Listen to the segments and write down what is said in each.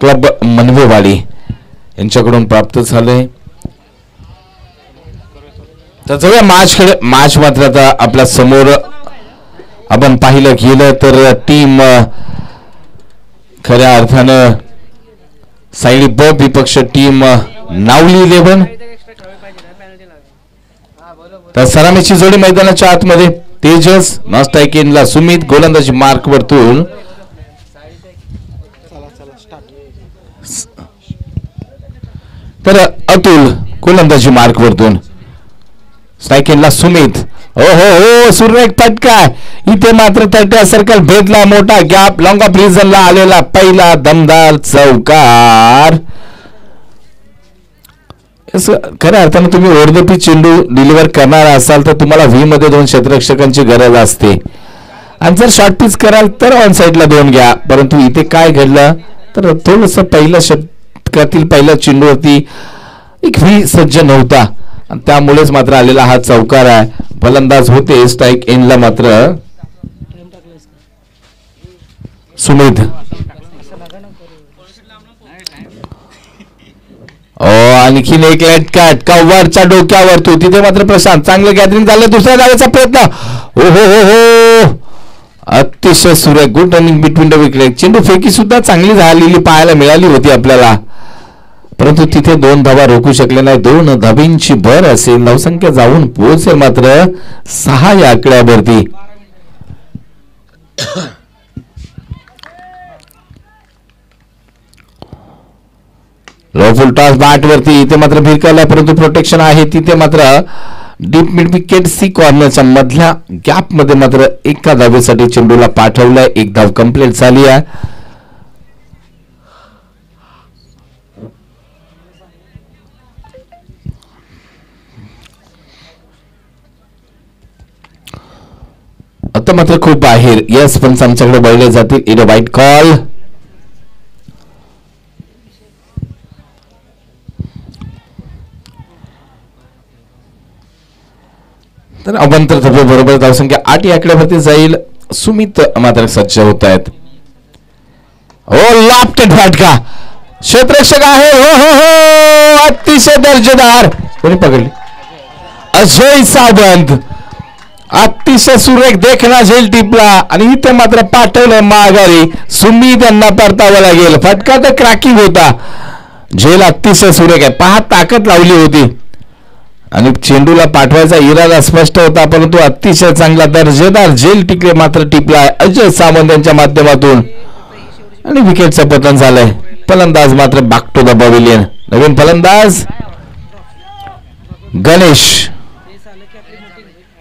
Club मनवेवाडी यांच्याकडून प्राप्त झाले. तर जाऊया मॅच मात्र आता आपल्या समोर आपण पाहिलं गेलं तर टीम खऱ्या अर्थानं साईड ब विपक्ष टीम नावली 11. तर सलामीची जोडी मैदानाच्या आतमध्ये तेजस नॉस्टायकेनला सुमित गोलंदाजी मार्क वरतून तर अतुल गोलंदाजी मार्क वरतून स्ट्रायकिंगला सुमित. हो हो हो सुरेख फटका इथे मात्र 30 सर्कल भेदला मोठा गॅप लॉंग ऑफ रिझनला आलेला पहिला दमदार चौकार. खऱ्या अर्थानं तुम्ही ओरदपी चेंडू डिलिव्हर करणार असाल तर तुम्हाला व्ही मध्ये 2 क्षेत्ररक्षकांची गरज असते आणि जर शॉर्ट पिच कराल तर ऑन साइडला 2 घ्या. परंतु इथे काय घडलं तर थोडस पहिल्या षटकातील पहिल्या चेंडूवरती एक व्ही सज्ज नव्हता आणि त्यामुळेच मात्र आलेला हा चौकार आहे. फलंदाज होते स्ट्राईक एंडला मात्र सुमित. आणखीन एक लाईट कट कव्हरच्या डोक्यावर तो तिथे मात्र प्रशांत चांगलं गॅदरिंग झालं. दुसऱ्या धावेचा प्रयत्न. हो हो हो हो अतिशय सुरेख good running between the wicket. चेंडू फेकी सुद्धा चांगली झालेली पाहायला मिळाली होती आपल्याला परंतु तिथे 2 धावा रोखू शकले नाही. 2 धाबींची भर असेल धावसंख्या जाऊन पोहोचेल मात्र 6 या आकड्यावरती. लो फुल टॉस बॅट वरती इथे मात्र भिरकायला परंतु प्रोटेक्शन आहे. तिथे मात्र डीप मिड विकेट सी कॉर्नरच्या मधल्या गॅप मध्ये मात्र एका धावेसाठी चेंडूला पाठवलाय. 1 धाव कंप्लीट झाली आहे. आता मात्र खूप बाहेर यस पण आमच्याकडे बळले जातील. इट अ वाईट कॉल. तर अवंतर धबे बरोबर धावसंख्या 8 या आकड्यावरती जाईल. सुमित मात्र सज्ज होत आहेत. हो लापटेड फटका क्षेत्ररक्षक आहे. हो हो हो अतिशय दर्जेदार. कोणी पकडली अजय सावंत. अतिशय सुरेख देखना झेल टिपला आणि इथे मात्र पाठवलं माघारी. सुमित यांना परतावं लागेल. फटका तर क्रॅकिंग होता. झेल अतिशय सुरेख आहे. 5 ताकद लावली होती आणि चेंडूला पाठवायचा इरादा स्पष्ट होता परंतु अतिशय चांगला दर्जेदार झेल टिकले मात्र टिपला अजय सावंत यांच्या माध्यमातून आणि विकेटचं पतन झालंय. फलंदाज मात्र बॅक टू द पॅव्हिलियन. नवीन फलंदाज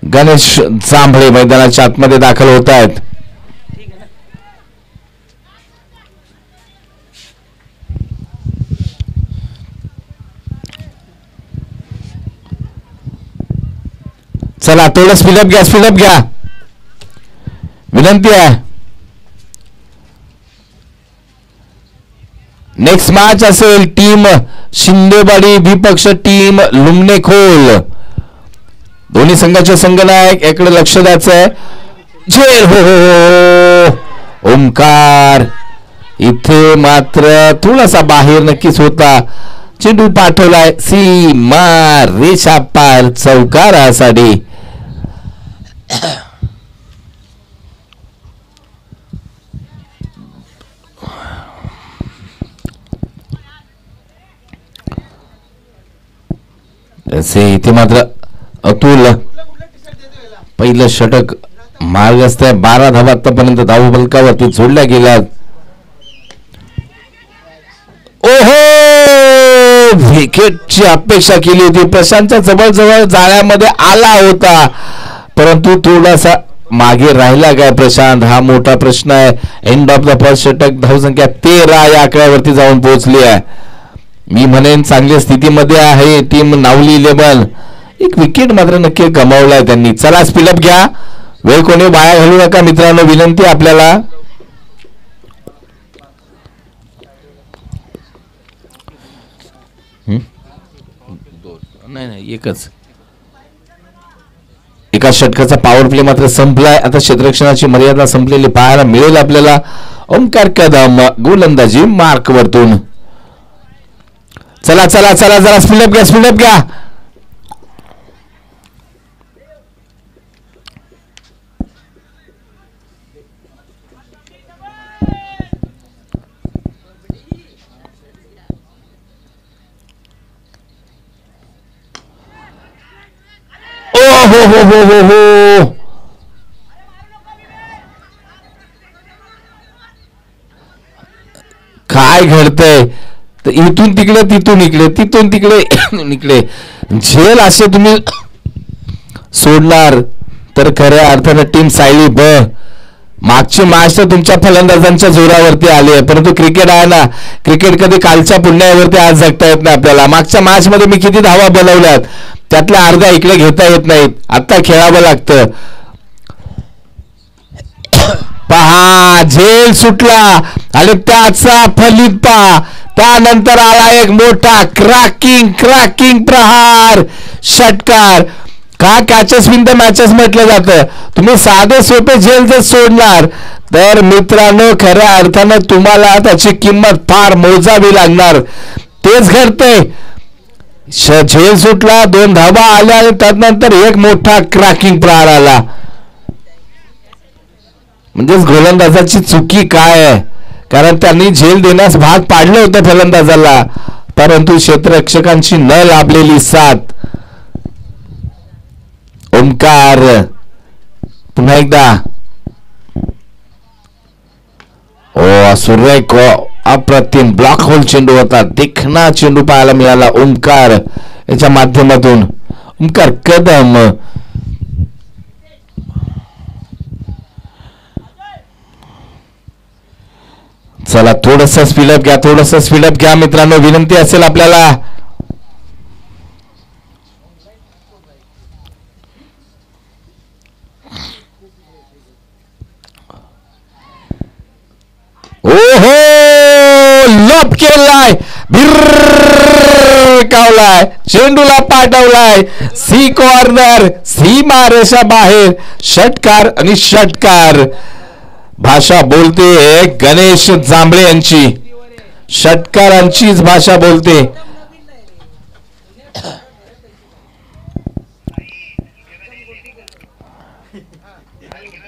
गणेश जांभळे मैदानाच्या आतमध्ये दाखल होत आहेत. चला थोडं स्पीडअप घ्या विनंती आहे. नेक्स्ट मॅच असेल टीम शिंदेवाडी विपक्ष टीम लुमणेखोल. दोन्ही संघाचे संघनायक याकडे लक्ष द्यायचं आहे. झेल हो हो ओमकार इथे मात्र थोडासा बाहेर नक्कीच होता. चेंडू पाठवलाय सीमा रेषा पार चौकारासाठी. इथे मात्र अतुल पहिलं षटक मार्गस्थ आहे. 12 धावा आतापर्यंत धाव बलकावरती जोडल्या गेल्यात. ओहो विकेटची अपेक्षा केली होती. प्रशांतच्या जवळ जाळ्यामध्ये आला होता परंतु थोडासा मागे राहिला काय प्रशांत हा मोठा प्रश्न आहे. एंड ऑफ द फर्स्ट षटक धावसंख्या 13 या आकड्यावरती जाऊन पोहोचली आहे. मी म्हणेन चांगल्या स्थितीमध्ये आहे टीम नावली 11. एक विकेट मात्र नक्की गमावलाय त्यांनी. चला स्पीडअप घ्या. वेळ कोणी वाया घालू नका मित्रांनो विनंती आपल्याला. नाही एकच एका षटकाचा पॉवर प्ले मात्र संपलाय. आता क्षेत्ररक्षणाची मर्यादा संपलेली पाहायला मिळेल आपल्याला. ओमकार कदम गोलंदाजी मार्क वरतून. चला चला चला जरा स्पीडअप घ्या, स्पीडअप घ्या. ओ हो हो हो हो हो, काय घडतंय? तर इथून तिकडे, तिथून इकडे, तिथून तिकडे इकडे झेल असे तुम्ही सोडणार तर खऱ्या अर्थानं टीम सायली ब. मागची मॅच तर तुमच्या फलंदाजांच्या जोरावरती आली आहे, परंतु क्रिकेट आहे ना, क्रिकेट कधी कालच्या पुण्यावरती आज जगता येत नाही आपल्याला. मागच्या मॅच मध्ये मी किती धावा बनवल्यात, त्यातल्या अर्ध्या इकडे घेता येत नाहीत. आता खेळावं लागतं. पहा झेल सुटला आणि त्याचा फलित पहा. त्यानंतर आला एक मोठा क्रॅकिंग क्रॅकिंग प्रहार, षटकार. का कॅचेस विन द मॅचेस म्हटलं जातं. तुम्ही साधे सोपे झेल जर सोडणार तर मित्रांनो खऱ्या अर्थानं तुम्हाला त्याची किंमत फार मोजावी लागणार. तेच घडतंय. झेल सुटला, 2 धावा आल्या आणि त्यानंतर एक मोठा क्रॅकिंग प्रहार आला. म्हणजेच गोलंदाजाची चुकी काय आहे, कारण त्यांनी झेल देण्यास भाग पाडलं होतं फलंदाजाला, परंतु क्षेत्ररक्षकांची न लाभलेली साथ. ओमकार पुन्हा एकदा. ओ सुरेख अप्रतिम ब्लॉक होल चेंडू होता. देखणा चेंडू पाहायला मिळाला ओमकार याच्या माध्यमातून. ओमकार कदम. चला थोडस स्पीडअप घ्या, थोडस स्पीडअप घ्या मित्रांनो, विनंती असेल आपल्याला. ओहो लप केलाय, कावलाय, चेंडूला पाठवलाय सी कॉर्नर, सीमा रेषा बाहेर. षटकार आणि षटकार. भाषा बोलते गणेश जांभळे यांची, षटकारांचीच भाषा बोलते.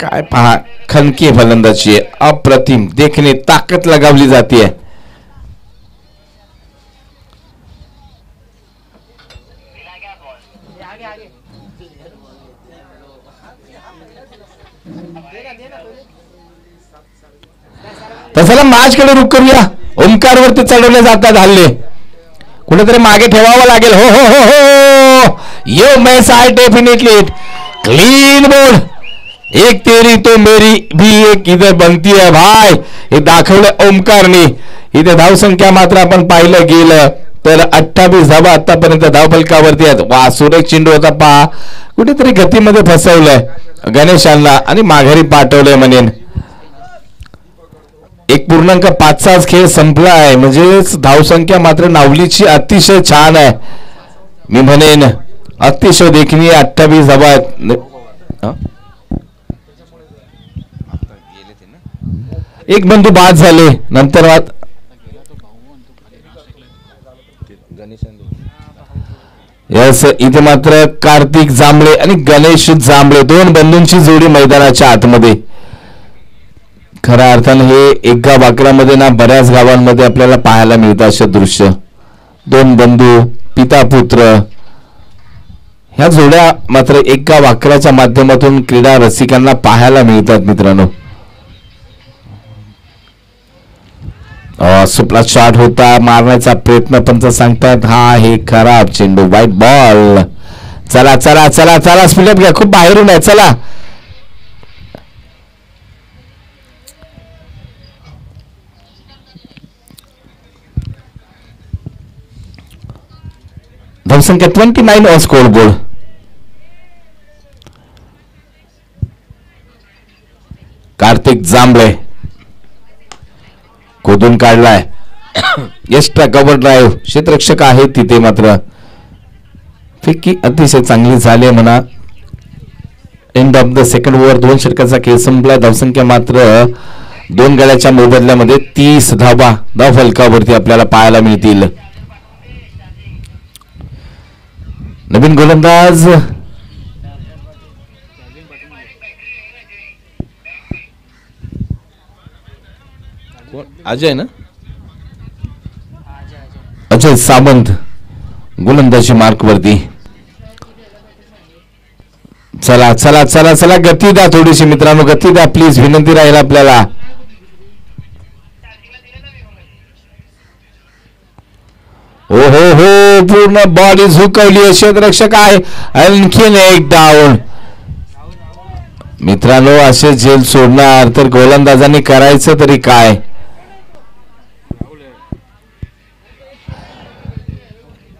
काय पहा खनकी फलंदाजी, अप्रतिम देखणे, ताकद लगावली जाते. तसं मॅच कडे रुख करूया. ओमकार वरती चढवले जातात हल्ले, कुठेतरी मागे ठेवावं लागेल. हो हो हो हो, यो मैच आहे डेफिनेटली. क्लीन बोर्ड, एक तेरी तो मेरी भी एक इधर बनती है भाई. हे दाखवलं ओमकारने. इथे धावसंख्या मात्र आपण पाहिलं गेलं तर 28 धावा आतापर्यंत धावफलकावरती आहेत. वा सुरेख चेंडू होता पहा, कुठेतरी गतीमध्ये फसवलंय गणेशांना आणि माघारी पाठवलंय म्हणेन. 1.5चा खेळ संपला आहे, म्हणजे धावसंख्या मात्र नावलीची अतिशय छान आहे. मी म्हणेन अतिशय देखणी. 28 धावा. एक बंधू बाद झाले नंतर यस. इथे मात्र कार्तिक जांभळे आणि गणेश जांभळे, 2 बंधूंची जोडी मैदानाच्या आतमध्ये. खऱ्या अर्थानं हे एका वाकरामध्ये ना बऱ्याच गावांमध्ये आपल्याला पाहायला मिळतं असे दृश्य. 2 बंधू, पिता पुत्र, ह्या जोड्या मात्र एका वाकराच्या माध्यमातून क्रीडा रसिकांना पाहायला मिळतात मित्रांनो. सुपला शॉट होता, मारण्याचा प्रयत्न पंच सांगतात हा हे खराब चेंडू, वाईट बॉल. चला चला चला चला स्पीडअप घ्या, खूप बाहेरून आहे. चला धावसंख्या 29 ऑन स्कोर बोर्ड. कार्तिक जांभळे खोदून काढलाय. एक्स्ट्रा कव्हर ड्राईव्ह, क्षेत्ररक्षक आहे तिथे मात्र. फिक्की अतिशय चांगली झाली म्हणा. End of the second over, 2 षटकाचा खेळ संपला. धावसंख्या मात्र 2 गड्याच्या मोबदल्यामध्ये 30 धावा धाव फलकावरती आपल्याला पाहायला मिळतील. नवीन गोलंदाज अजय ना, अजय सावंत गोलंदाजी मार्क वरती. चला चला चला चला गती द्या थोडीशी मित्रांनो, गती द्या प्लीज, विनंती राहील आपल्याला. हो हो हो, पूर्ण बॉडी झुकवली, क्षेत्ररक्षक आहे, आणखीन एक डाऊन. मित्रांनो असे झेल सोडणार तर गोलंदाजांनी करायचं तरी काय.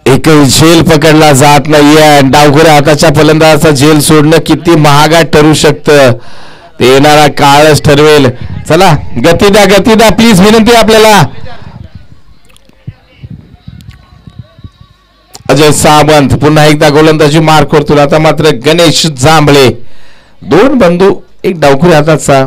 एकही झेल पकडला जात नाहीये. डावखुऱ्या हाताच्या फलंदाजाचा झेल सोडणं किती महागात ठरू शकतं ते येणारा काळच ठरवेल. चला गती द्या प्लीज, विनंती आपल्याला. अजय सावंत पुन्हा एकदा गोलंदाजी मार्क करतो. आता मात्र गणेश जांभळे, 2 बंधू, एक डावखुऱ्या हाताचा.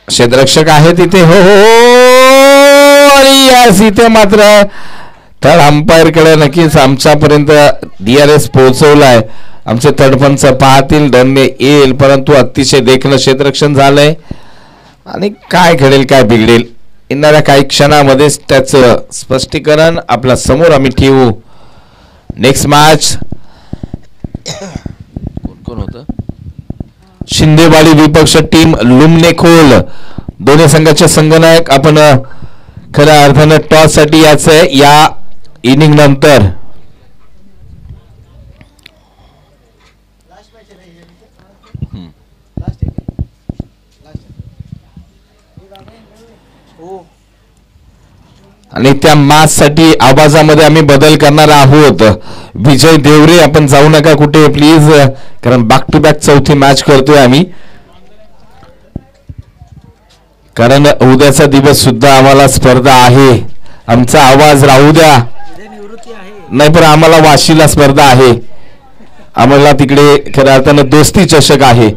क्षेत्ररक्षक आहे तिथे. हो हो आणि यास इथे मात्र थर्ड अंपायर कडे नक्कीच आमच्यापर्यंत DRS पोहोचवलाय. आमचे तडफंच पाहतील, दंडे येईल, परंतु अतिशय देखणं क्षेत्ररक्षण झालंय आणि काय घडेल काय बिघडेल येणाऱ्या काही क्षणामध्येच त्याचं स्पष्टीकरण आपल्या समोर आम्ही ठेवू. नेक्स्ट मॅच कोण होतं? शिंदेवाडी विपक्ष टीम लुमनेखोल, दोन्ही संघाचे संघनायक आपण खऱ्या अर्थानं टॉस साठी याचं या इनिंग नंतर. आणि त्या मॅच साठी आवाजामध्ये आम्ही बदल करणार आहोत. विजय देवरे आपण जाऊ नका कुठे प्लीज, कारण बॅक टू बॅक चौथी मॅच करतोय आम्ही, कारण उद्याचा दिवस सुद्धा आम्हाला स्पर्धा आहे. आमचा आवाज राहू द्या, नाही पण आम्हाला वाशीला स्पर्धा आहे. आम्हाला तिकडे खऱ्या अर्थानं दोस्ती चषक आहे.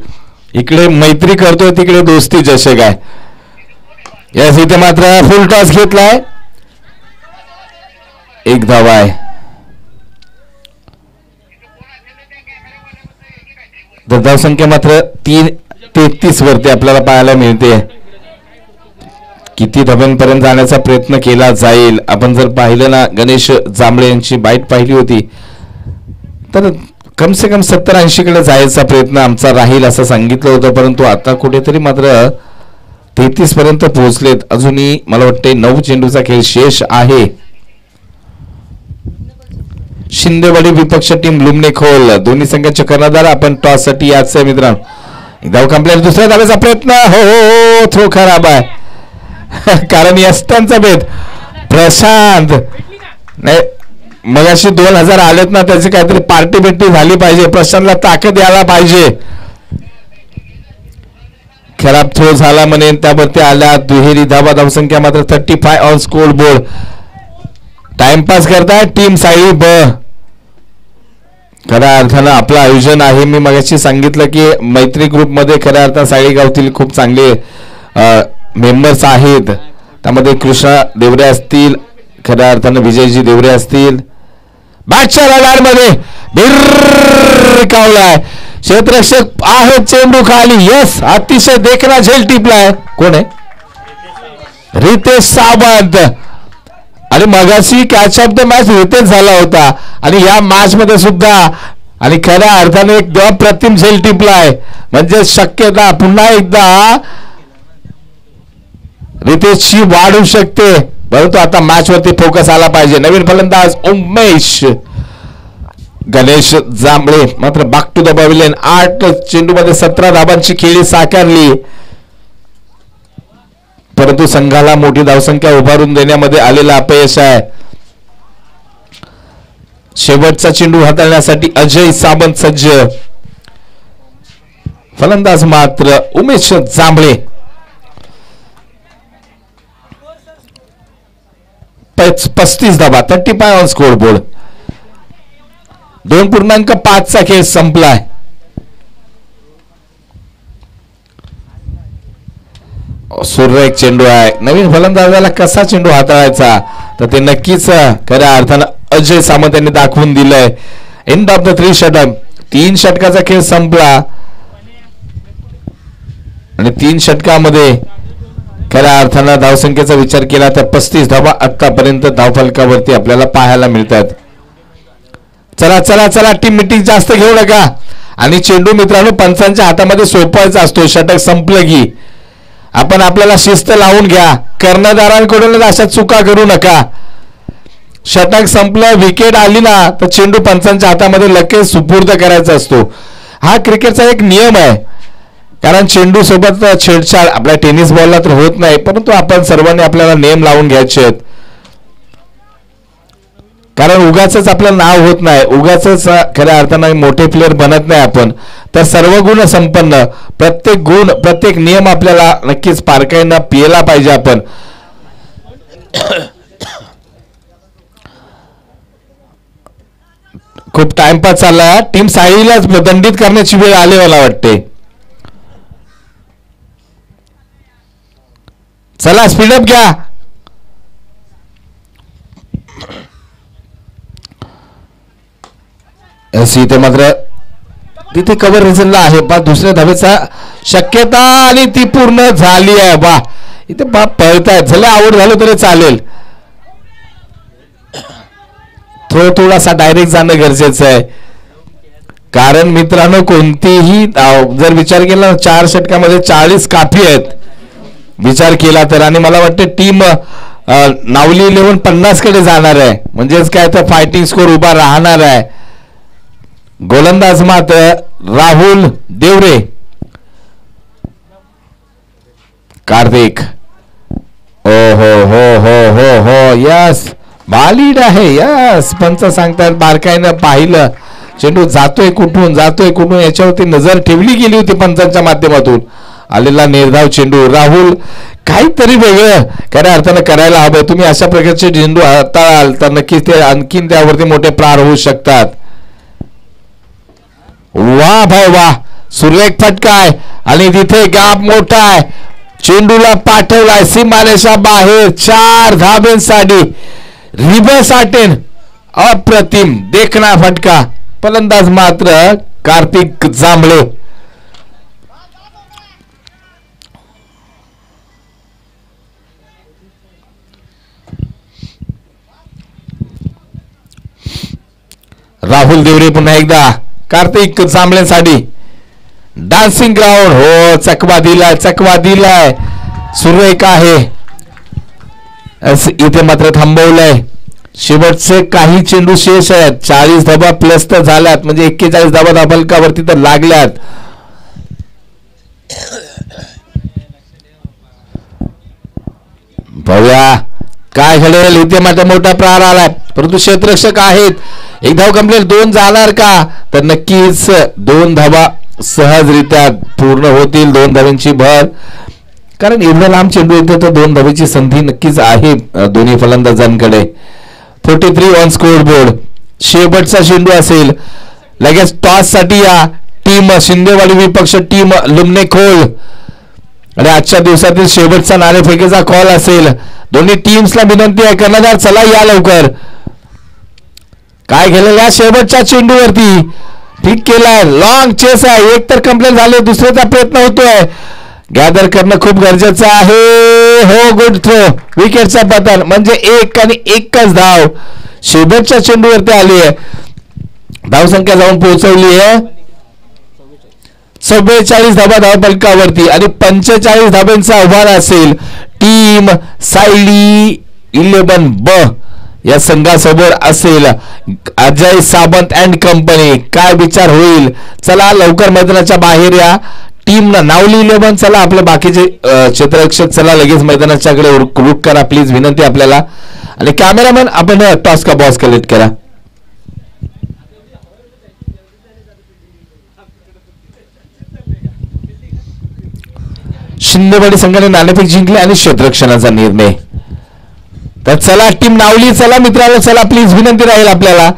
इकडे मैत्री करतोय, तिकडे दोस्ती चषक आहे. यास इथे मात्र फुल टॉस घेतलाय, 1 धाव आहे. धावसंख्या मात्र 33 वरती आपल्याला पाहायला मिळते. किती धावांपर्यंत जाण्याचा प्रयत्न केला जाईल. आपण जर पाहिलं ना, गणेश जांभळे यांची बाईट पाहिली होती तर कम से कम 70-80 कडे जायचा प्रयत्न आमचा राहील असं सांगितलं होतं, परंतु आता कुठेतरी मात्र 33 पर्यंत पोहोचलेत. अजूनही मला वाटते 9 चेंडूचा खेळ शेष आहे. शिंदेवाडी विपक्ष टीम लुमनेखोल, दोन्ही संघाचे कर्णधार आपण टॉस साठी याच आहे मित्रांनो. धाव कंप्लीट, दुसऱ्या धावेचा प्रयत्न, हो हो थ्रो खराब आहे. कारण यष्टांचा भेद प्रशांत नाही, मगाशी 2000 आलेत ना, त्याची काहीतरी पार्टी बिट्टी झाली पाहिजे, प्रशांतला ताकद यायला पाहिजे. खराब थ्रो झाला म्हणेन, त्यावरती आल्या दुहेरी धावा. धावसंख्या मात्र 35 ऑन स्कोर बोर्ड. टाइमपास करताय टीम साई ब. खऱ्या अर्थानं आपलं आयोजन आहे. मी मगाशी सांगितलं की मैत्री ग्रुप मध्ये खऱ्या अर्थानं साळेगावतील खूप चांगले मेंबर्स आहेत. त्यामध्ये कृष्णा देवरे असतील, खऱ्या अर्थानं विजयजी देवरे असतील. बॅटच्या रडार मध्ये भिरकावलाय, क्षेत्ररक्षक आहे, चेंडू खाली. यस, अतिशय देखणा झेल टिपलाय. कोण आहे? रितेश सावंत. आणि मगाशी catch of the match Ritesh झाला होता आणि या मॅच मध्ये सुद्धा, आणि खऱ्या अर्थाने एक अप्रतिम झेल टिपलाय. म्हणजे शक्यता पुन्हा एकदा रितेशची वाढू शकते, परंतु आता मॅच वरती फोकस आला पाहिजे. नवीन फलंदाज उमेश. गणेश जांभळे मात्र बॅक टू द पॅव्हिलियन. 8 चेंडूमध्ये 17 धावांची खेळी साकारली, परंतु संघाला मोठी धावसंख्या उभारून देण्यामध्ये आलेला अपयश आहे. शेवटचा चेंडू हाताळण्यासाठी अजय सावंत सज्ज. फलंदाज मात्र उमेश जांभळे. लगेच 35 धावा, 35 ऑन स्कोर बोर्ड. 2.5 खेळ संपलाय. सुरेख चेंडू आहे. नवीन फलंदाजाला कसा चेंडू हाताळायचा तर ते नक्कीच खऱ्या अर्थानं अजय सामंत यांनी दाखवून दिलंय. एंड ऑफ द 3 षटक. 3 षटकाचा खेळ संपला आणि 3 षटकामध्ये खऱ्या अर्थानं धावसंख्येचा विचार केला तर 35 धावा आतापर्यंत धावफलकावरती आपल्याला पाहायला मिळतात. चला चला चला, टीम मिटिंग जास्त घेऊ नका. आणि चेंडू मित्रांनो पंचांच्या हातामध्ये सोपवायचा असतो. षटक संपलं की आपण आपल्याला शिस्त लावून घ्या. कर्णधारांकडून अशा चुका करू नका. षटक संपलं, विकेट आली ना तर चेंडू पंचांच्या हातामध्ये लगेच सुपूर्द करायचा असतो. हा क्रिकेटचा एक नियम आहे. कारण चेंडू सोबत छेडछाड आपल्या टेनिस बॉलला तर होत नाही, परंतु आपण सर्वांनी आपल्याला नियम लावून घ्यायचे आहेत. कारण उगाच आपलं नाव होत नाही, उगाच खऱ्या अर्थानं मोठे प्लेअर बनत नाही आपण. तर सर्व गुण संपन्न, प्रत्येक गुण प्रत्येक नियम आपल्याला नक्कीच पारकाईनं पियला पाहिजे आपण. खूप टाइमपास चालला. टीम साईलाच दंडित करण्याची वेळ आली मला वाटते. चला स्पीडअप घ्या. इथे मात्र तिथे कव्हर रिझनला आहे बा दुसऱ्या धावेचा शक्यता आणि ती पूर्ण झाली आहे. बा इथे बाप पळतायत. झालं आउट झालं तरी चालेल. थोडासा डायरेक्ट जाणं गरजेचं आहे. कारण मित्रांनो कोणतीही जर विचार केला 4 षटकामध्ये 40 काफी आहेत विचार केला तर. आणि मला वाटतं टीम नावली 11 50 कडे जाणार आहे. म्हणजेच काय तर फायटिंग स्कोर उभा राहणार आहे. गोलंदाज मात्र राहुल देवरे. कार्तिक. ओ हो हो हो हो हो यस बालीड आहे. यस पंच सांगतात बारकाईनं पाहिलं चेंडू जातोय कुठून याच्यावरती नजर ठेवली गेली होती पंचांच्या माध्यमातून. आलेला निर्धाव चेंडू. राहुल काहीतरी वेगळं खऱ्या अर्थानं करायला हवं. तुम्ही अशा प्रकारचे चेंडू हाताळाल तर नक्कीच ते आणखीन त्यावरती मोठे प्रार होऊ शकतात. वा भाई वा, सुरेख फटका आहे आणि तिथे गॅप मोठा आहे. चेंडूला पाठवलाय सीमारेषा बाहेर. 4 धाब्यांसाठी रिव्हर्स अटेन. अप्रतिम देखना फटका. फलंदाज मात्र कार्तिक जांभळे. राहुल देवरे पुन्हा एकदा कार्तिक जांभळेसाठी. Dancing ground. हो चकवा दिलाय सुरेख आहे. इथे मात्र थांबवलंय. शेवटचे काही चेंडू शेष आहेत. 40 धाबा प्लस तर झाल्यात म्हणजे 41 धाबा धावफलकावरती तर लागल्यात. बघूया काय घडेल. इथे मात्र मोठा प्रहार आलाय परंतु क्षेत्ररक्षक आहेत. 1 धाव कंप्लीट. 2 जाणार का तर नक्कीच 2 धावा सहजरित्या पूर्ण होतील. 2 धावांची भर. कारण एवढा लांब चेंडू येतो तर 2 धावेची संधी नक्कीच आहे दोन्ही फलंदाजांकडे. 43 ऑन स्कोर बोर्ड. शेवटचा चेंडू असेल. लगेच टॉस साठी या टीम शिंदेवाडी विपक्ष टीम लुमनेखोल आणि आजच्या दिवसातील शेवटचा नाणेफेकीचा कॉल असेल. दोन्ही टीम्सला विनंती आहे कर्णधार चला या लवकर. काय केलं या शेवटच्या चेंडूवरती. ठीक केलाय. लॉंग चेस आहे. एक तर कंप्लीट झाले, दुसऱ्याचा प्रयत्न होतोय. गॅदर करणं खूप गरजेचं आहे. हो गुड थ्रो. विकेटचा पतन म्हणजे 1 आणि 1च धाव शेवटच्या चेंडूवरती आली आहे. धावसंख्या जाऊन पोहोचवली आहे 44 धाबा धावफलकावरती आणि 45 धाब्यांचा आव्हान असेल टीम सायली 11 ब या संघासमोर असेल. Ajay Sawant and company. काय विचार होईल. चला लवकर मैदानाच्या बाहेर या. टीम नावली 11 चला आपले बाकीचे क्षेत्ररक्षक चला लगेच मैदानाच्याकडे रुख करा प्लीज विनंती आपल्याला. आणि कॅमेरामॅन आपण टॉस का बॉस कलेक्ट करा. शिंदेवाडी संघाने नाणेफेक जिंकले आणि क्षेत्ररक्षणाचा निर्णय. तर चला टीम नावली, चला मित्रांनो, चला प्लीज विनंती राहील आपल्याला,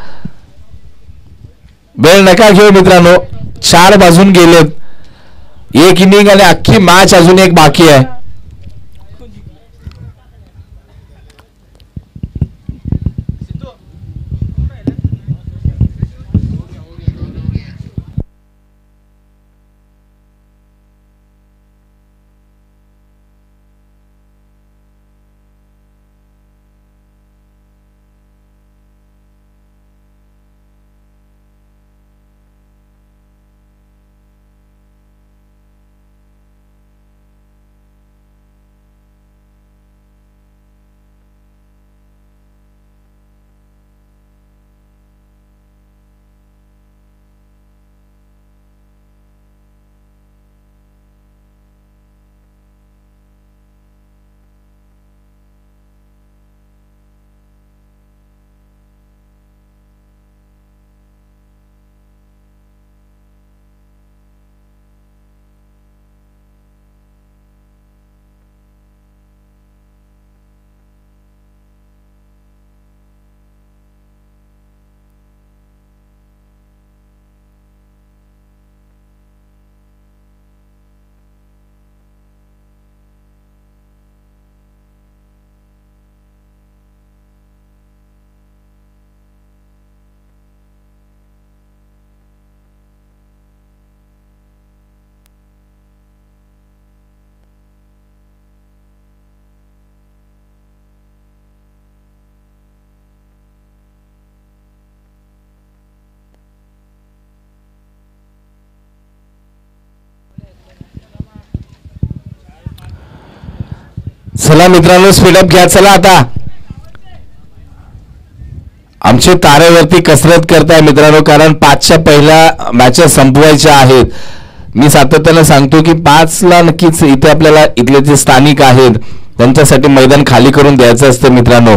वेळ नका घेऊ मित्रांनो. 4 वाजून गेलेत, 1 इनिंग आणि अख्खी मॅच अजून एक बाकी आहे. चला मित्रांनो, स्पीडअप घ्या. चला आता आमचे तारेवरती कसरत करताय मित्रांनो, कारण 5च्या पहिल्या मॅचेस संपवायच्या आहेत. मी सातत्याने सांगतो की 5ला नक्कीच इथे आपल्याला इथले जे स्थानिक आहेत त्यांच्यासाठी मैदान खाली करून द्यायचं असतं मित्रांनो,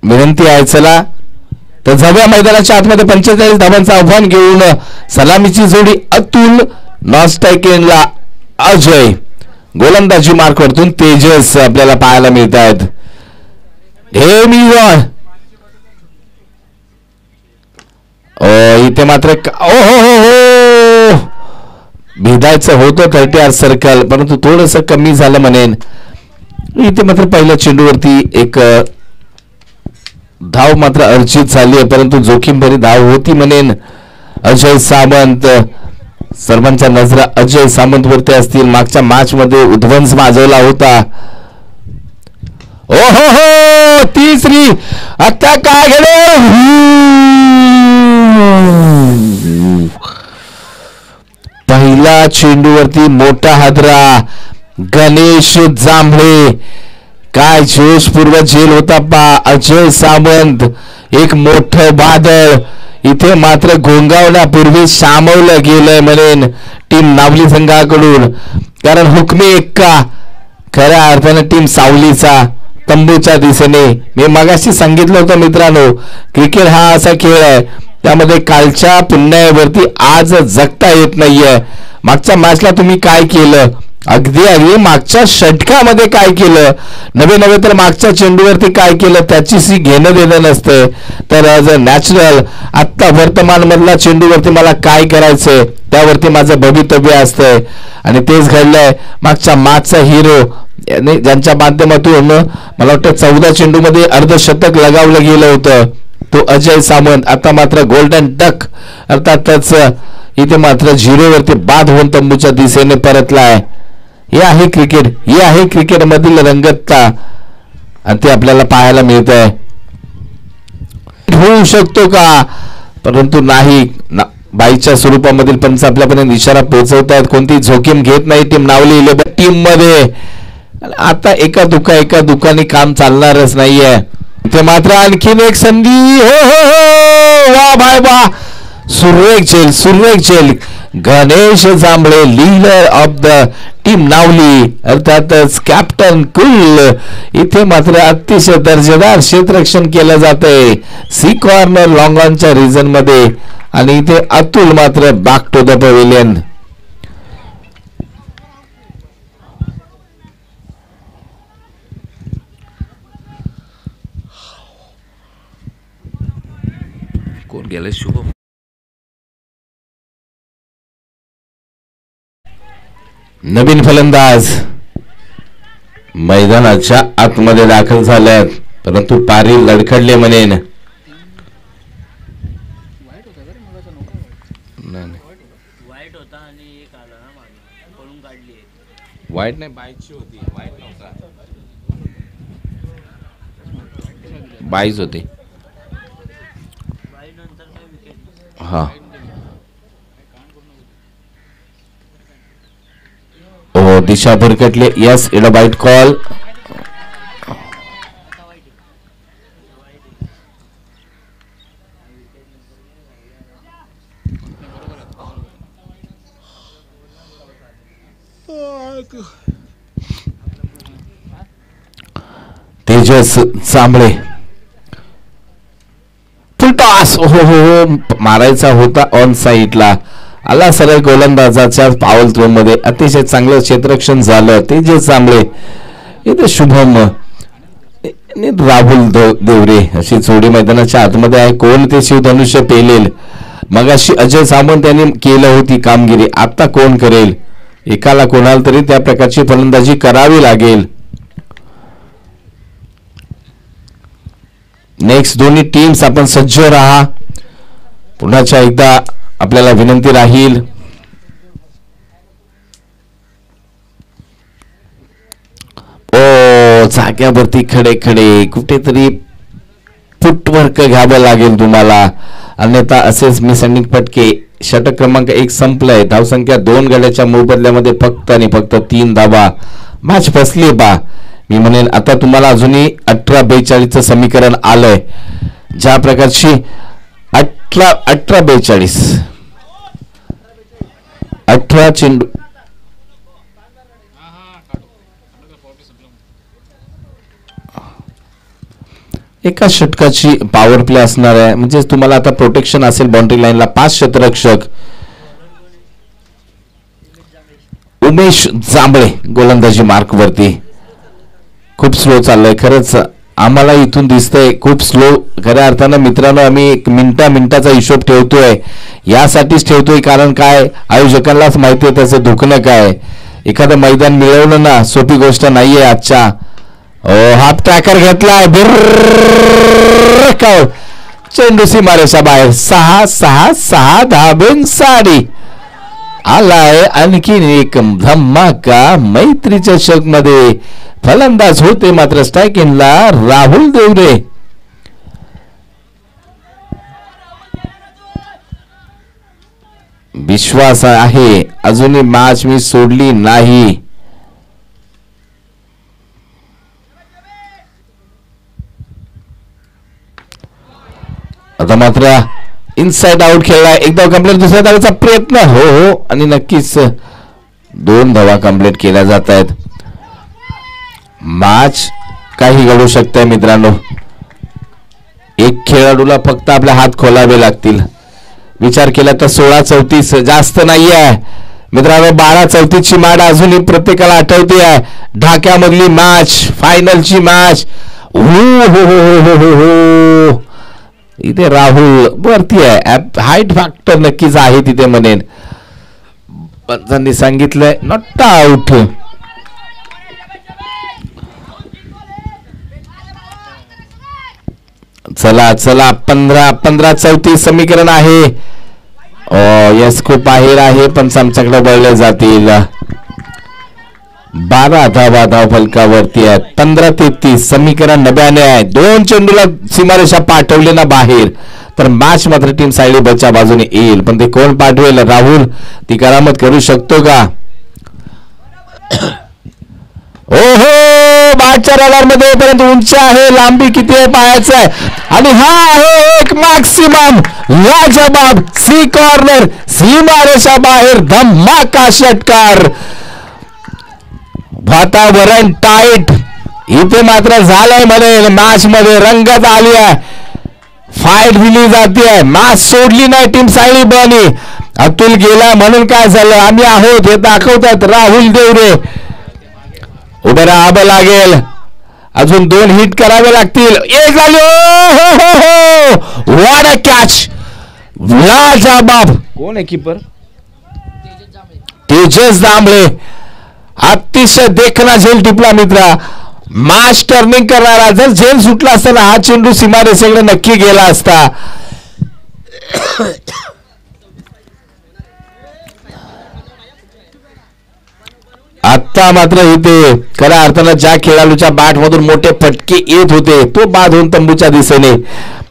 विनंती आहे. चला तर जाऊया मैदानाच्या आतमध्ये. 45 धावांचं आव्हान घेऊन सलामीची जोडी अतुल, नॉस्टॅकेनला अजय, गोलंदाजी मार्कवरतून तेजस आपल्याला पाहायला मिळत आहेत. हे मी इथे मात्र हो भिदायचं होतं 30 सर्कल, परंतु थोडंसं कमी झालं म्हणेन. इथे मात्र पहिल्या चेंडूवरती एक धाव मात्र अर्जित झाली आहे, परंतु जोखीम भरी धाव होती म्हणेन. अजय सामंत, सर्वांच्या नजरा अजय सामंत वरती असतील. मागच्या मॅच मध्ये उध्वंस माजवला होता. ओ हो तिसरी आता काय घडलं, पहिला चेंडूवरती मोठा हादरा. गणेश जांभळे, काय जोशपूर्व झेल होता पा. अजय सामंत, एक मोठं बादळ इथे मात्र घोंगावण्यापूर्वी सामावलं गेलंय म्हणेन टीम नावली संघाकडून, कारण हुकमी एक्का खऱ्या अर्थानं टीम सावलीचा तंबूच्या दिशेने. मी मगाशी सांगितलं होतं मित्रांनो, क्रिकेट हा असा खेळ आहे त्यामध्ये कालच्या पुण्यावरती आज जगता येत नाहीये. मागच्या मॅचला तुम्ही काय केलं, अगदी मागच्या षटकामध्ये काय केलं, नवे तर मागच्या चेंडूवरती काय केलं त्याची घेणं देणं नसते. तर ॲज अ नॅचरल आत्ता वर्तमान मधला चेंडूवरती मला काय करायचंय त्यावरती माझं भवितव्य असतंय, आणि तेच घडलंय. मागच्या मॅचचा हिरो ज्यांच्या माध्यमातून मला वाटतं 14 चेंडूमध्ये अर्धशतक लगावलं गेलं होतं, तो अजय सामंत आता मात्र गोल्डन डक अर्थातच इथे मात्र 0 वरती बाद होऊन तंबूच्या दिशेने परतलाय. हे आहे क्रिकेट, हे आहे क्रिकेट मधील रंगतता, आणि ते आपल्याला पाहायला मिळत आहे. होऊ शकतो का, परंतु नाही. बाईच्या स्वरूपामधील पंच आपल्यापर्यंत इशारा पोहोचवत आहेत. कोणती जोखीम घेत नाही टीम नावली इलेव्हन टीम मध्ये. आता एका दुकानी काम चालणारच नाहीये. इथे मात्र आणखीन एक संधी. हो वा भाई वा, सुरेख झेल. Ganesh Jambhale, leader of the team नावली, अर्थातच कॅप्टन कुल. इथे मात्र अतिशय दर्जेदार क्षेत्ररक्षण केलं जातंय सी कॉर्नर लॉंग ऑनच्या रिजन मध्ये, आणि इथे अतुल मात्र बॅक टू द पवेलियन. कोण गेले? शुभम. नवीन फलंदाज मैदानाच्या आतमध्ये दाखल झाल्यात, परंतु पारी लडखडले म्हणेन. वाईट नाही, बाईची होती. वाईट नव्हता, बाईच होते. हा, हो, दिशा भरकटले. यस, इट अ वाईट कॉल. तेजस चांबळे फुलटॉस. हो हो हो, मारायचा होता ऑन साईडला, आला सरळ गोलंदाजाच्या पावल थ्रो मध्ये. अतिशय चांगलं क्षेत्ररक्षण झालं. तेजस चांबळे इथे शुभम राहुल देवरे अशी जोडी मैदानाच्या आतमध्ये आहे. कोण ते शिवधनुष्य पेलेल? मगाशी अजय सामंत यांनी केलं होती कामगिरी, आता कोण करेल? एकाला कोणाला तरी त्या प्रकारची फलंदाजी करावी लागेल. नेक्स्ट दोन्ही टीम्स आपण सज्ज राहा. पुन्हाच्या एकदा आपल्याला विनंती राहील, ओ जाग्यावरती खडे खडे कुठेतरी फुटवर्क घ्यावं लागेल तुम्हाला, अन्यथा असेच मिसंडिंग फटके. षटक क्रमांक 1 संपलाय. धावसंख्या 2 गड्याच्या मोबदल्यामध्ये फक्त आणि फक्त 3 धावा. मॅच फसली बा. मी म्हणेन आता तुम्हाला अजूनही 18-42 समीकरण आलंय. ज्या प्रकारची 18-42 18 चेंडू एका षटकाची पॉवर प्ले असणार आहे. म्हणजे तुम्हाला आता प्रोटेक्शन असेल बाउंड्री लाईनला. 5 क्षेत्ररक्षक. उमेश जांभळे गोलंदाजी मार्क वरती. खूप स्लो चाललंय खरंच, आम्हाला इथून दिसतंय खूप स्लो. खऱ्या अर्थानं मित्रांनो, आम्ही एक मिनिटाचा हिशोब ठेवतोय. यासाठीच ठेवतोय कारण काय, आयोजकांनाच माहिती आहे त्याचं दुखणं काय. एखादं मैदान मिळवलं ना, सोपी गोष्ट नाहीये आजच्या. हाफ ट्रॅकर घेतलाय, चेंडू सीमारेषा बाहेर. 6-6-6 धाबेन साडी. आलाय आणखीन एक धमाका मैत्री चषक मध्ये. फलंदाज होते मात्र स्ट्राईक इनला राहुल देवरे. विश्वास आहे अजूनही मॅच मी सोडली नाही. आता मात्र इनसाइड आउट खेळलाय. एकदा कंप्लीट, दुसऱ्या धावेचा प्रयत्न. हो हो, आणि नक्कीच 2 धावा कंप्लीट केल्या जात आहेत. मॅच काही घडू शकतंय मित्रांनो. एक खेळाडूला फक्त आपले हात खोलावे लागतील. विचार केला तर 16-34 जास्त नाही आहे मित्रांनो. 12-34 ची माड अजूनही प्रत्येकाला आठवते आहे. ढाक्यामधली मॅच, फायनलची मॅच. हो हो हो हो हो, इथे राहुल वरती आहे. हाईट फॅक्टर नक्कीच आहे तिथे म्हणेन. पंचांनी सांगितलंय नॉट आउट. चला चला, 15-34 समीकरण आहे. यस, खूप बाहेर आहे पण आमच्याकडे वळले जातील. 12 धावा धाव फलकावरती आहेत. 15-33 समीकरण 99 आहे. 2 चेंडूला सीमारेषा पाठवले ना बाहेर, तर मॅच मात्र टीम सायलीबच्या बाजूने येईल. पण ते कोण पाठवेल? राहुल ती करामत करू शकतो का? ओहो, बादच्या रडार मध्ये पर्यंत उंच आहे. लांबी किती आहे पायाचा आहे. आणि हा आहे एक मॅक्सिमम लाजवाब सी कॉर्नर. सीमारेषा बाहेर धमाका षटकार. वातावरण टाईट इथे मात्र झालंय म्हणे. मॅच मध्ये रंगत आली आहे. फाईट दिली जाते. मॅच सोडली नाही टीम सायली बनी. अतुल गेला म्हणून काय झालं, आम्ही आहोत हे दाखवतात राहुल देवरे. उभे राहावं लागेल. अजून 2 हिट करावे लागतील. एक झाली. What a catch. लाजवाब. कोण आहे कीपर? तेजस दांबळे. अतिशय देखना झेल टिपला मित्रा. मॅच टर्निंग करणारा. जर झेल सुटला असताना हा चेंडू सीमारेषेकडे नक्की गेला असता. आता मात्र इथे खऱ्या अर्थानं ज्या खेळाडूच्या बॅट मधून मोठे फटके येत होते तो बाद होऊन तंबूच्या दिशेने.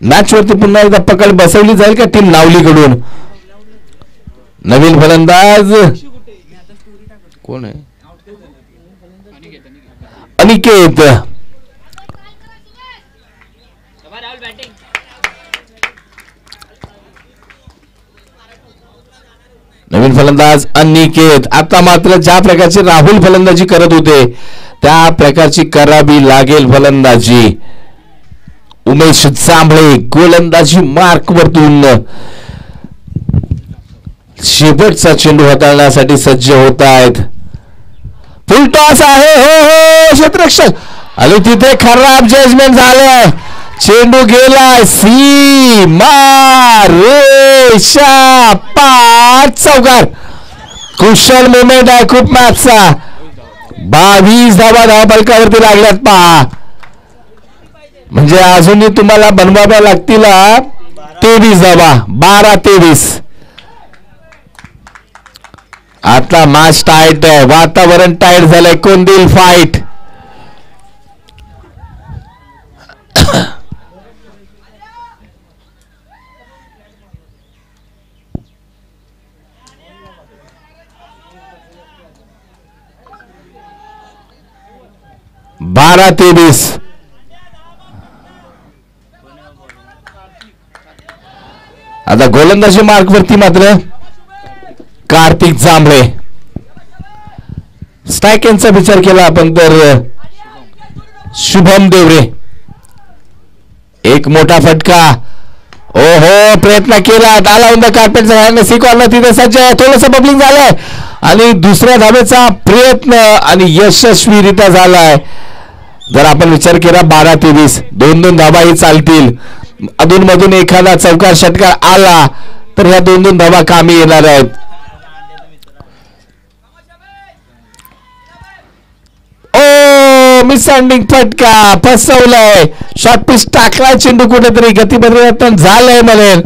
मॅच वरती पुन्हा एकदा पकड बसवली जाईल का टीम नावलीकडून? नवीन फलंदाज कोण आहे? अनिकेत. नवीन फलंदाज अनिकेत. आता मात्र ज्या प्रकारची राहुल फलंदाजी करत होते त्या प्रकारची करावी लागेल फलंदाजी. उमेश जांभळे गोलंदाजी मार्क वरतून शेवटचा चेंडू हाताळण्यासाठी सज्ज होत आहेत. फुल टॉस आहे. हो हो क्षेत्ररक्षक आणि तिथे खराब जजमेंट झालंय. चेंडू गेलाय सीमा रेषा पार. चौकार. कुशल मुवमेंट आहे खूप मॅचचा. 22 धावा धावफलकावरती लागल्यात पहा. म्हणजे अजूनही तुम्हाला बनवाव्या लागतील 23 धावा. 12-23. आता मॅच टाईट आहे. वातावरण टाईट झालंय. कोण देईल फाईट? बारा 23. आता गोलंदाजी मार्क वरती मात्र कार्तिक जांभळे. स्ट्राईक यांचा विचार केला आपण तर शुभम देवरे. एक मोठा फटका. ओहो प्रयत्न केला. आला on the carpet C corner तिथे सज्ज आहे. थोडंसं बबलिंग झालंय आणि दुसऱ्या धावेचा प्रयत्न आणि यशस्वीरित्या झालाय. जर आपण विचार केला 12-23 2-2 धावाही चालतील. अधूनमधून एखादा चौकार षटकार आला तर ह्या 2-2 धावा कामी येणार आहेत. मिसअंडिंग फटका फसवलाय. शॉर्ट पिच टाकलाय चेंडू कुठेतरी गती परिवर्तन झालंय म्हणेल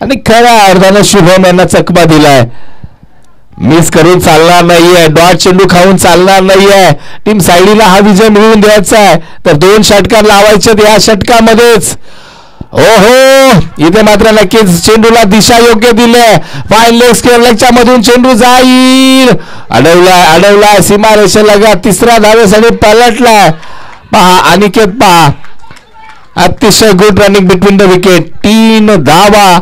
आणि खऱ्या अर्थानं शुभम यांना चकमा दिलाय. मिस करून चालणार नाहीये. डॉट चेंडू खाऊन चालणार नाहीये. टीम सायलीला हा विजय मिळवून द्यायचा आहे तर 2 षटकार लावायचे या षटकामध्येच. ओहो इथे मात्र नक्कीच चेंडूला दिशा योग्य दिले. फाईन लेग स्क्वेअर लेगच्या मधून चेंडू जाईल. अडवलाय सीमारेषेलगा. तिसऱ्या धावेसाठी पलटलाय. पहा अनिकेत पहा. अतिशय good running between the wicket. 3 धावा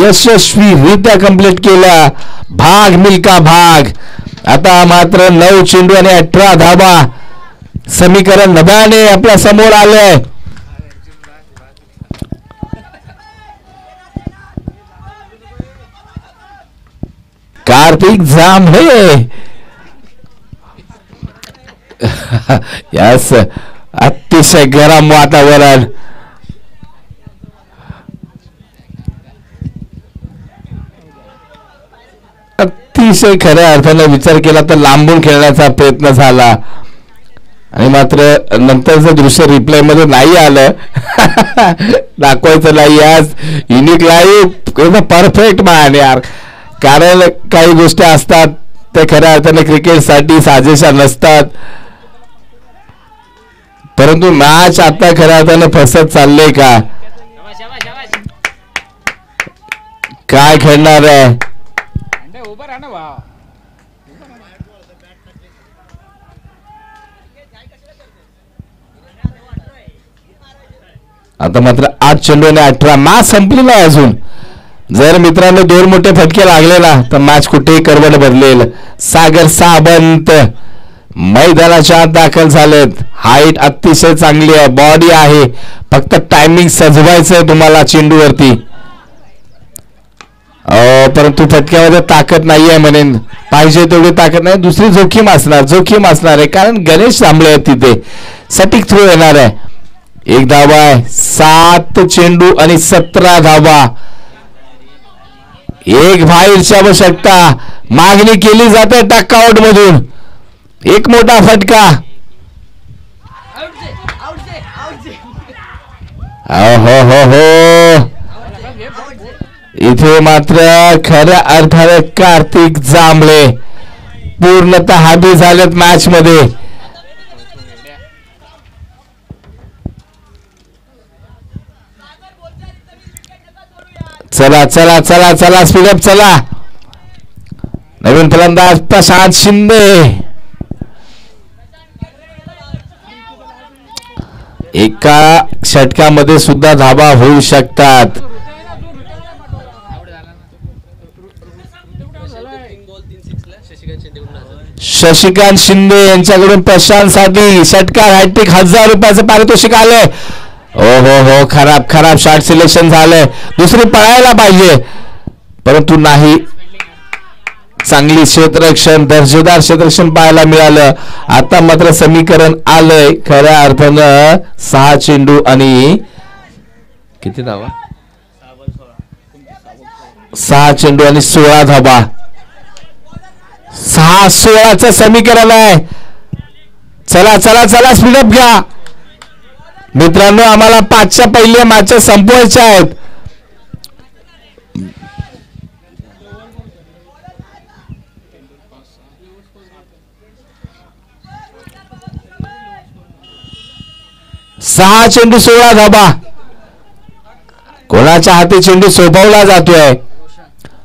यशस्वीरित्या कंप्लीट केला. भाग मिल्का भाग. आता मात्र 9 चेंडू आणि 18 धावा. समीकरण नव्याने आपल्या समोर आलंय. कार्तिक जांभळे. यस अतिशय गरम वातावरण. अतिशय खऱ्या अर्थाने विचार केला तर लांबून खेळण्याचा प्रयत्न झाला आणि मात्र नंतरचं दृश्य रिप्लाय मध्ये नाही आलं. दाखवायचं नाही आज युनिक लाईव्ह परफेक्ट मान यार. कारण काही गोष्टी असतात ते खऱ्या अर्थाने क्रिकेटसाठी साजेशा नसतात. परंतु मॅच आता खऱ्या अर्थाने फसत चालले का काय खेळणार आहे. आता मात्र 8 चेंडू आणि 18. मॅच संपली नाही अजून. जर मित्रांनो 2 मोठे फटके लागले ना तर मॅच कुठेही करवट बदलेल. सागर सावंत मैदानाच्या आत दाखल झालेत. हाईट अतिशय चांगली आहे. बॉडी आहे. फक्त टायमिंग सजवायचंय तुम्हाला चेंडूवरती. परंतु फटक्यामध्ये ताकद नाही आहे म्हणेन. पाहिजे तेवढी ताकद नाही. दुसरी जोखीम असणार आहे कारण गणेश जांभळे आहेत तिथे. सटीक थ्रो येणार आहे. 1 धावा आहे. 7 चेंडू आणि 17 धावा. एक बाहेरची आवश्यकता, मागणी केली जाते टक्काउट मधून. एक मोठा फटका. हो हो हो, इथे मात्र खऱ्या अर्थाने कार्तिक जांभळे पूर्णतः हाबी झालेत मॅच मध्ये. चला चला चला चला, स्पीडअप चला. नवीन फलंदाज प्रशांत शिंदे. एका षटकामध्ये सुद्धा धाबा होऊ शकतात. शशिकांत शिंदे यांच्याकडून प्रशांत साठी षटकार हॅट्रिक, 1000 रुपयाचं पारितोषिक आलंय. हो हो हो, खराब खराब शॉट सिलेक्शन झालंय. दुसरी पळायला पाहिजे परंतु नाही. चांगली क्षेत्ररक्षण, दर्जेदार क्षेत्ररक्षण पाहायला मिळालं. आता मात्र समीकरण आलंय खऱ्या अर्थानं 6 चेंडू आणि किती धावा, 6 चेंडू आणि 16 धावा. 6-16चं समीकरण आहे. चला चला चला, स्पीडअप घ्या मित्रांनो. आम्हाला 5च्या पहिल्या मॅचेस संपवायच्या आहेत. सहा चेंडू 16 धाबा. कोणाच्या हाती चेंडू सोपवला जातोय?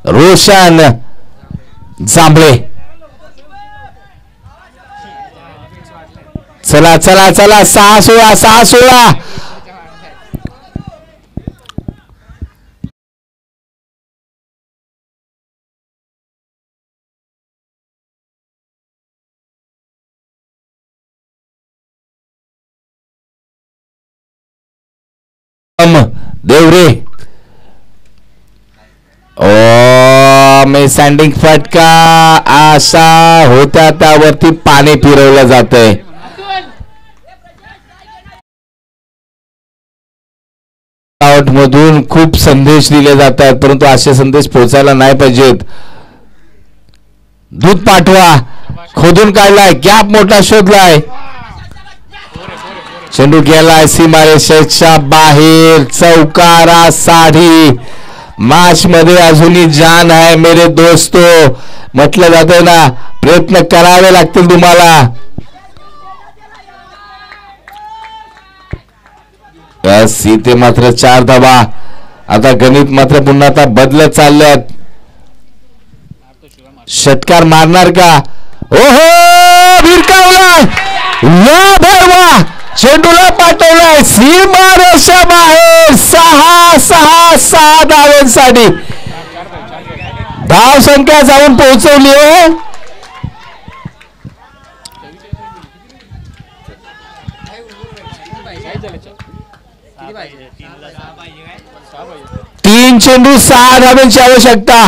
रोशन जांभळे. चला चला चला, 6-16 6-16. देवरे. सँडिंग फटका. आशा होत्या त्यावरती पाणी फिरवलं जातंय. आउट मधून खूप संदेश दिले जातात परंतु असे संदेश पोहोचायला नाही पाहिजेत. दूध पाठवा. खोदून काढलाय, गॅप मोठा शोधलाय. चेंडू गेलाय सीमारेषेच्या बाहेर. चौकारा साडी. मॅच मध्ये अजूनही जान आहे मेरे दोस्तो. म्हटलं जातंय ना, प्रयत्न करावे लागतील तुम्हाला. बस इथे मात्र 4 धावा. आता गणित मात्र पुन्हा आता बदलत चालल्यात. षटकार मारणार का? ओहो, भिरकावलाय. वा भरवा, चेंडूला पाठवलाय सीमारेषा बाहेर. 6-6 धावांसाठी धाव संख्या जाऊन पोहोचवली आहे. तीन चेंडू 6 धावांची आवश्यकता.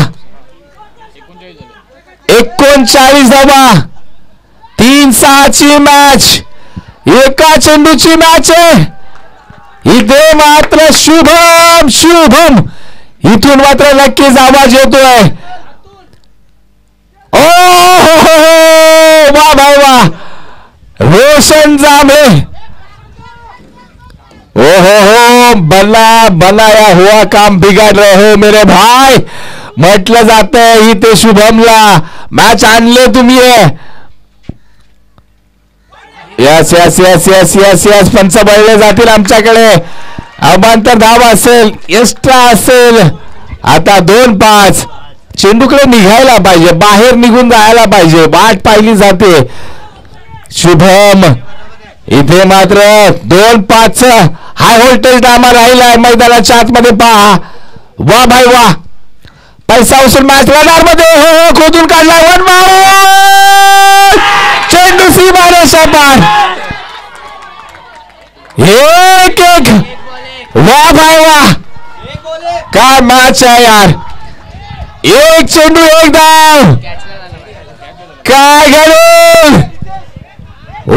39 धावा. 3-6 ची मॅच. एका चेंडूची मॅच आहे. इथे मात्र शुभम शुभम इथून मात्र नक्कीच आवाज येतोय. ओ वा भाई वा, रोशन जांभळे. ओ हो, बना बनाया हुआ काम बिगाड़ रहे हो मेरे भाई. म्हटलं जातंय इथे शुभमला मॅच आणले तुम्ही. Yes yes yes yes yes yes, पंच बळले जातील आमच्याकडे. अबांतर धाव असेल, एक्स्ट्रा असेल. आता 2-5. चेंडूकडे निघायला पाहिजे, बाहेर निघून जायला पाहिजे. वाट पाहिली जाते. शुभम इथे मात्र 2-5 हाय व्होल्टेज ड्रामा राहिलाय मैदानाच्या आतमध्ये. पहा, वा भाई वा. पैसा उचल मॅच रडार मध्ये. हो खोदून काढला. 1 बाउंड. चेंडू सीमारेषा पार. 1-1. वा भाई वा, काय मॅच आहे यार. 1 चेंडू 1 धाव. काय घडून. ओ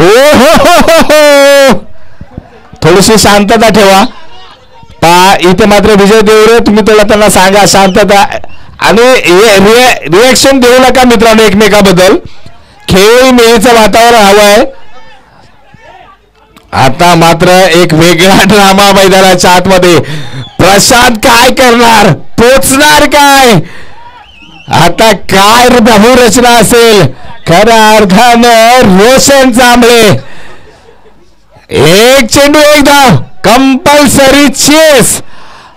थोडीशी शांतता ठेवा. पहा इथे मात्र विजय देवरे, तुम्ही त्यांना सांगा शांतता. आणि रिएक्शन देऊ नका मित्रांनो एकमेकाबद्दल. खेळीमेळीचं वातावरण हवं आहे. आता मात्र एक वेगळा ड्रामा मैदानाच्या आतमध्ये. प्रशांत काय करणार, पोचणार काय, आता काय बहुरचना असेल. खऱ्या अर्थानं रोशन जांभळे. एक चेंडू एक धाव, कंपल्सरी चेस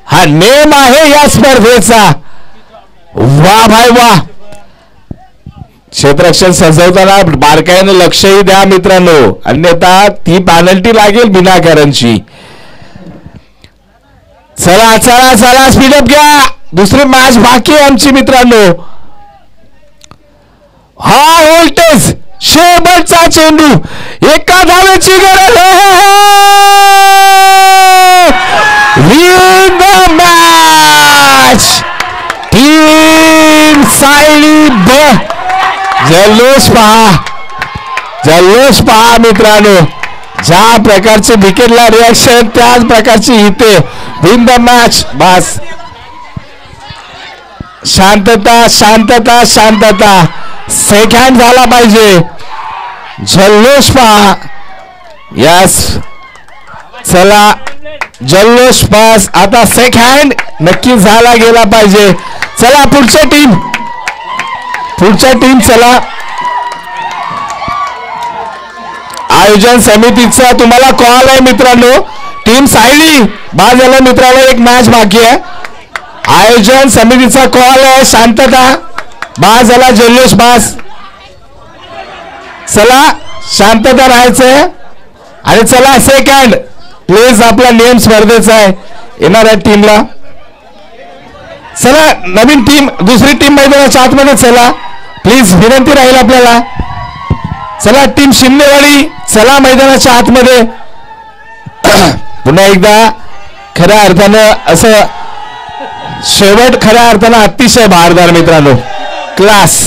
हा नेम आहे या स्पर्धेचा. वा भाई वा. क्षेत्ररक्षण सजवताना बारकाईने लक्षही द्या मित्रांनो, अन्यथा ती पॅनल्टी लागेल विनाकारणची. चला चला चला स्पीडअप घ्या, दुसरी मॅच बाकी आहे आमची मित्रांनो. हा व्होल्टेज शेवटचा चेंडू, एका धावेची गरज आहे. Win the match team Sayali जल्लोष पहा, जल्लोष पहा मित्रांनो. ज्या प्रकारचे विकेटला रिॲक्शन त्याच प्रकारची इथे विन द मॅच. बस शांतता शांतता शांतता. सेकंड झाला पाहिजे. जल्लोष पहा. यस चला जल्लोष पास. आता सेकंड नक्की झाला गेला पाहिजे. चला पुढच्या टीम चला. आयोजन समितीचा तुम्हाला कॉल आहे मित्रांनो. टीम सायली बाद झालं मित्रांनो, एक मॅच बाकी आहे. आयोजन समितीचा कॉल आहे. शांतता. बाद झाला जल्लोष बास. चला शांतता राहायचंय. आणि चला सेकंड प्लीज. आपला नियम स्पर्धेचा आहे. येणाऱ्या टीमला चला. नवीन टीम दुसरी टीम मैदानाच्या आतमध्ये चला प्लीज, विनंती राहील आपल्याला. चला टीम शिंदेवाडी चला मैदानाच्या आतमध्ये. पुन्हा एकदा खऱ्या अर्थानं असं शेवट खऱ्या अर्थानं अतिशय भारदार मित्रांनो. क्लास